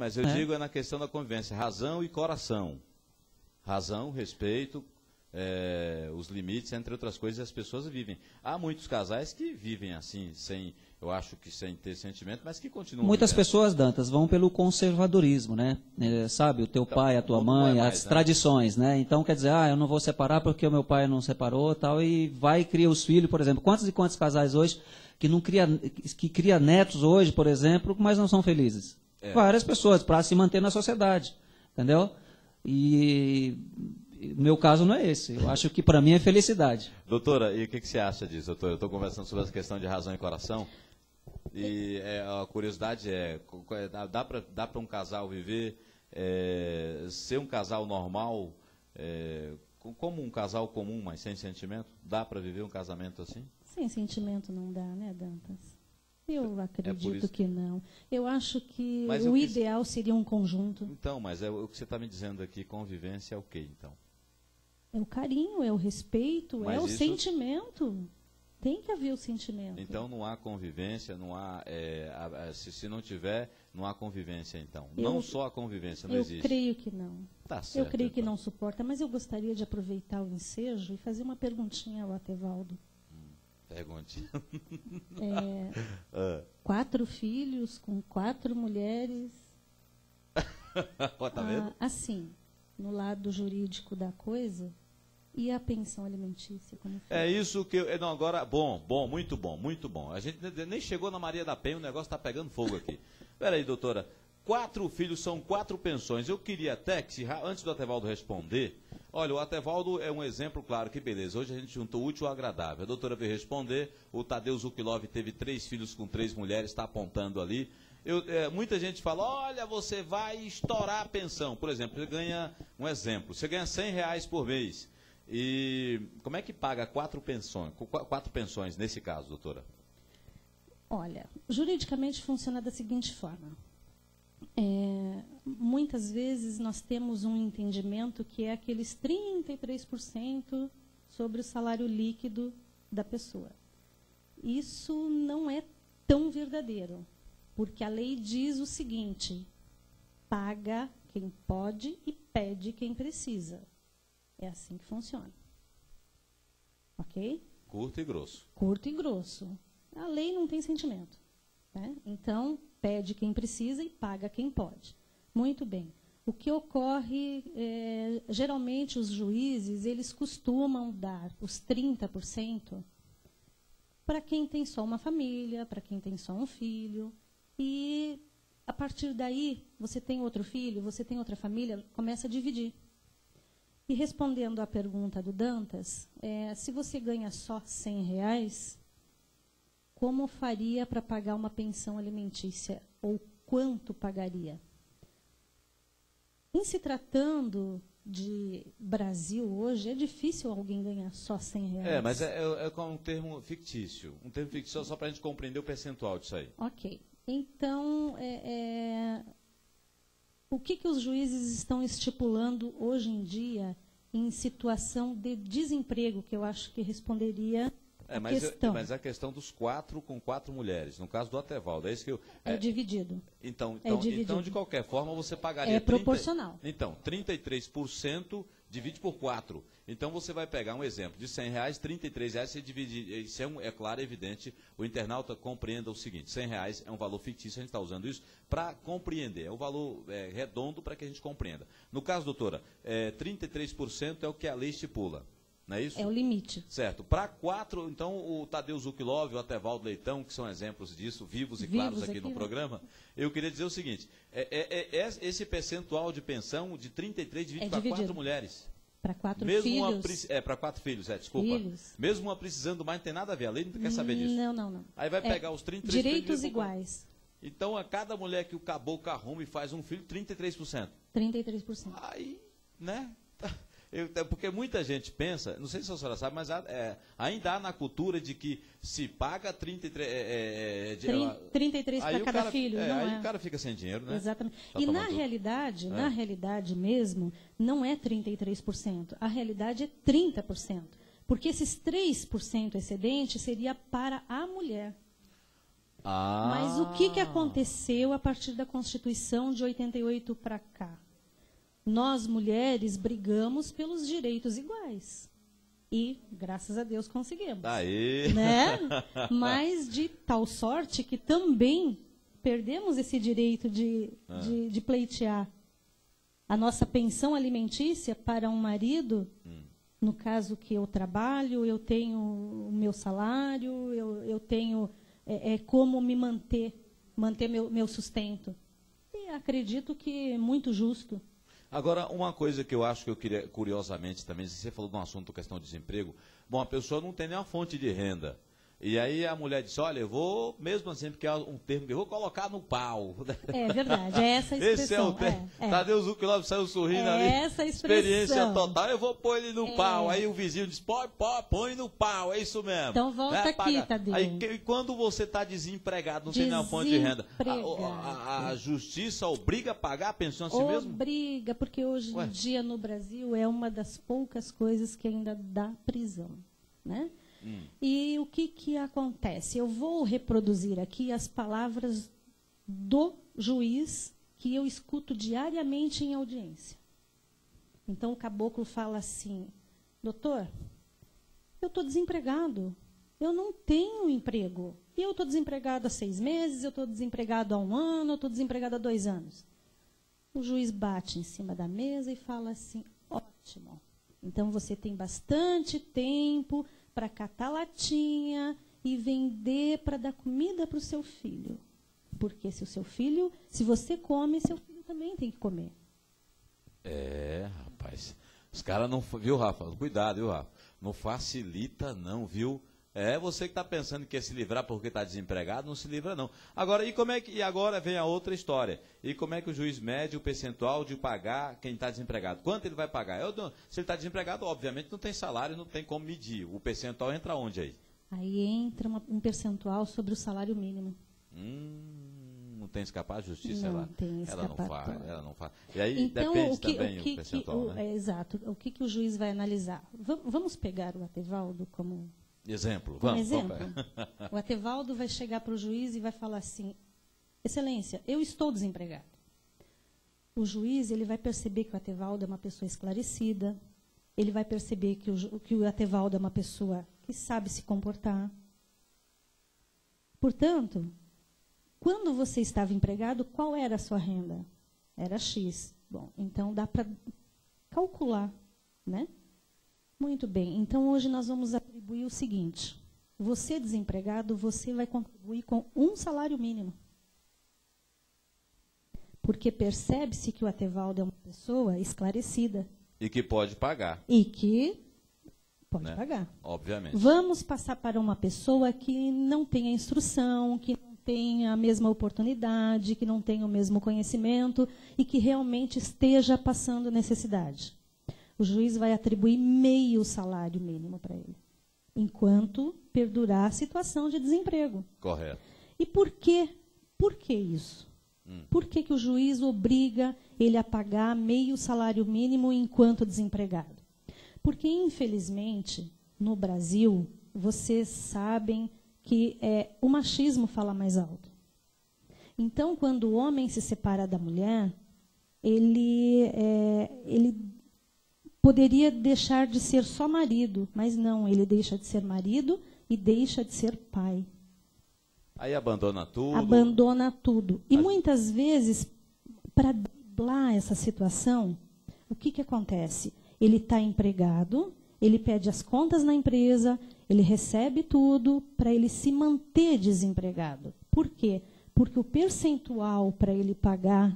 mas eu digo na questão da convivência, razão e coração. Razão, respeito, os limites, entre outras coisas, as pessoas vivem. Há muitos casais que vivem assim, eu acho que sem ter sentimento, mas que continuam Muitas vivendo. pessoas, Dantas, vão pelo conservadorismo, né? Sabe, o teu pai, a tua mãe, as tradições, né? Então, quer dizer, eu não vou separar porque o meu pai não separou, tal, e vai e cria os filhos, por exemplo. Quantos e quantos casais hoje que cria netos hoje, por exemplo, mas não são felizes? Várias pessoas, para se manter na sociedade, entendeu? E o meu caso não é esse. Eu acho que para mim é felicidade. Doutora, e o que você acha disso, doutora? Eu estou conversando sobre essa questão de razão e coração. E a curiosidade dá para um casal viver, ser um casal normal, como um casal comum, mas sem sentimento? Dá para viver um casamento assim? Sem sentimento não dá, né, Dantas? Eu acredito que não. Eu acho que o ideal seria um conjunto. Então, mas o que você está me dizendo aqui, convivência é o quê, então? É o carinho, é o respeito, mas o sentimento. Tem que haver o sentimento. Então não há convivência, não há. Se não tiver, não há convivência, então. Não só a convivência, não existe. Eu creio que não. Tá certo, eu creio que não suporta, mas eu gostaria de aproveitar o ensejo e fazer uma perguntinha ao Atevaldo. Pergunte. 4 filhos com 4 mulheres. Tá vendo? Assim, no lado jurídico da coisa, e a pensão alimentícia? Como fica? É isso que eu... Não, agora, muito bom, muito bom. A gente nem chegou na Maria da Penha, o negócio está pegando fogo aqui. Espera aí, doutora. 4 filhos são 4 pensões. Eu queria até que, antes do Atevaldo responder... Olha, o Atevaldo é um exemplo, claro, que beleza. Hoje a gente juntou o útil ao agradável. A doutora veio responder, o Tadeu Zucchilov teve 3 filhos com 3 mulheres, está apontando ali. Muita gente fala, olha, você vai estourar a pensão. Por exemplo, você ganha, um exemplo, você ganha R$100 por mês. E como é que paga 4 pensões nesse caso, doutora? Olha, juridicamente funciona da seguinte forma. Muitas vezes nós temos um entendimento que é aqueles 33% sobre o salário líquido da pessoa. Isso não é tão verdadeiro, porque a lei diz o seguinte: paga quem pode e pede quem precisa. É assim que funciona. Ok? Curto e grosso. Curto e grosso. A lei não tem sentimento, né? Então, pede quem precisa e paga quem pode. Muito bem. O que ocorre, geralmente os juízes, eles costumam dar os 30% para quem tem só uma família, para quem tem só um filho. E, a partir daí, você tem outro filho, você tem outra família, começa a dividir. E respondendo à pergunta do Dantas, se você ganha só R$100, como faria para pagar uma pensão alimentícia? Ou quanto pagaria? Em se tratando de Brasil hoje, é difícil alguém ganhar só R$100. Mas é com um termo fictício. Um termo fictício só para a gente compreender o percentual disso aí. Ok. Então, o que os juízes estão estipulando hoje em dia em situação de desemprego, que eu acho que responderia... Mas a questão dos 4 com 4 mulheres, no caso do Atevaldo, é isso que eu... É dividido. Então, de qualquer forma, você pagaria... É proporcional. Então, 33% divide por 4. Então, você vai pegar um exemplo de R$100, R$33, você divide... Isso é claro, evidente, o internauta compreenda o seguinte, R$100 é um valor fictício, a gente está usando isso para compreender, é um valor redondo para que a gente compreenda. No caso, doutora, 33% é o que a lei estipula. Não é isso? É o limite. Certo. Para 4, então, o Tadeu Zucchilov e o Atevaldo Leitão, que são exemplos disso, vivos e claros aqui no programa, eu queria dizer o seguinte, esse percentual de pensão de 33 divide para 4 mulheres. Para 4 filhos? Para 4 filhos, desculpa. Filhos. Mesmo uma precisando mais, não tem nada a ver, a lei não quer saber disso. Não. Aí vai pegar os 33 direitos iguais. Então, a cada mulher que o caboclo arruma e faz um filho, 33%. 33%. Aí, né? Porque muita gente pensa, não sei se a senhora sabe, mas ainda há na cultura de que se paga 33 para cada filho. Aí o cara fica sem dinheiro, né? Exatamente. E na realidade mesmo, não é 33%. A realidade é 30%. Porque esses 3% excedente seria para a mulher. Mas o que aconteceu a partir da Constituição de 88 para cá? Nós, mulheres, brigamos pelos direitos iguais. E, graças a Deus, conseguimos. Aí. Né? Mas de tal sorte que também perdemos esse direito de pleitear a nossa pensão alimentícia para um marido. No caso que eu trabalho, eu tenho o meu salário, eu tenho como me manter meu sustento. E acredito que é muito justo. Agora, uma coisa que eu acho que eu queria, curiosamente também, você falou de um assunto, questão de desemprego. Bom, a pessoa não tem nenhuma fonte de renda. E aí a mulher disse, olha, eu vou, mesmo assim, porque é um termo que eu vou colocar no pau. É verdade, é essa a expressão. Esse é o termo. Tadeu Zucchilove saiu sorrindo ali. Essa expressão. Experiência total, eu vou pôr ele no pau. Aí o vizinho disse, põe no pau, é isso mesmo. Então volta aqui, Tadeu. Aí quando você está desempregado, não tem nenhuma fonte de renda, a justiça obriga a pagar a pensão a si mesmo? Obriga, porque hoje em dia no Brasil é uma das poucas coisas que ainda dá prisão, né? E o que acontece? Eu vou reproduzir aqui as palavras do juiz que eu escuto diariamente em audiência. Então, o caboclo fala assim, doutor, eu estou desempregado, eu não tenho emprego. E eu estou desempregado há 6 meses, eu estou desempregado há 1 ano, eu estou desempregado há 2 anos. O juiz bate em cima da mesa e fala assim, ótimo, então você tem bastante tempo para catar latinha e vender para dar comida para o seu filho. Porque se você come, seu filho também tem que comer. Rapaz. Os caras não... Viu, Rafa? Cuidado, viu, Rafa? Não facilita não, viu? Você que está pensando que quer se livrar porque está desempregado, não se livra não. Agora, e agora vem a outra história. E como é que o juiz mede o percentual de pagar quem está desempregado? Quanto ele vai pagar? Se ele está desempregado, obviamente não tem salário, não tem como medir. O percentual entra onde aí? Aí entra um percentual sobre o salário mínimo. Não tem escapar a justiça? Não tem escapar. Ela não faz. E aí então, depende também o percentual, né? Exato. O que o juiz vai analisar? Vamos pegar o Atevaldo como... Exemplo, vamos. O Atevaldo vai chegar para o juiz e vai falar assim, Excelência, eu estou desempregado. O juiz ele vai perceber que o Atevaldo é uma pessoa esclarecida, ele vai perceber que o Atevaldo é uma pessoa que sabe se comportar. Portanto, quando você estava empregado, qual era a sua renda? Era X. Bom, então dá para calcular, né? Muito bem, então hoje nós vamos atribuir o seguinte, você desempregado, você vai contribuir com 1 salário mínimo. Porque percebe-se que o Atevaldo é uma pessoa esclarecida. E que pode pagar. E que pode pagar. Obviamente. Vamos passar para uma pessoa que não tem a instrução, que não tem a mesma oportunidade, que não tem o mesmo conhecimento e que realmente esteja passando necessidade. O juiz vai atribuir meio salário mínimo para ele, enquanto perdurar a situação de desemprego. Correto. E por quê? Por que isso? Por que o juiz obriga ele a pagar meio salário mínimo enquanto desempregado? Porque, infelizmente, no Brasil, vocês sabem que o machismo fala mais alto. Então, quando o homem se separa da mulher, ele poderia deixar de ser só marido, mas não, ele deixa de ser marido e deixa de ser pai. Aí abandona tudo. Abandona tudo. E muitas vezes, para driblar essa situação, o que acontece? Ele está empregado, ele pede as contas na empresa, ele recebe tudo para ele se manter desempregado. Por quê? Porque o percentual para ele pagar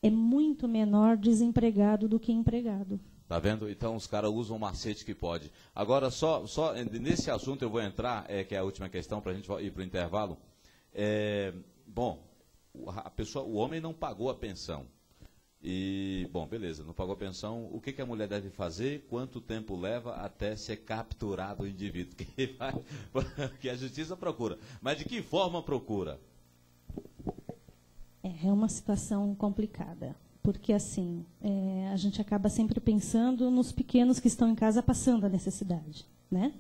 é muito menor desempregado do que empregado. Tá vendo? Então os caras usam o macete que pode. Agora, só nesse assunto eu vou entrar, que é a última questão para a gente ir para o intervalo. Bom, o homem não pagou a pensão. E, bom, beleza, não pagou a pensão. O que a mulher deve fazer? Quanto tempo leva até ser capturado o indivíduo? Que a justiça procura. Mas de que forma procura? É uma situação complicada. Porque, assim, a gente acaba sempre pensando nos pequenos que estão em casa passando a necessidade, né?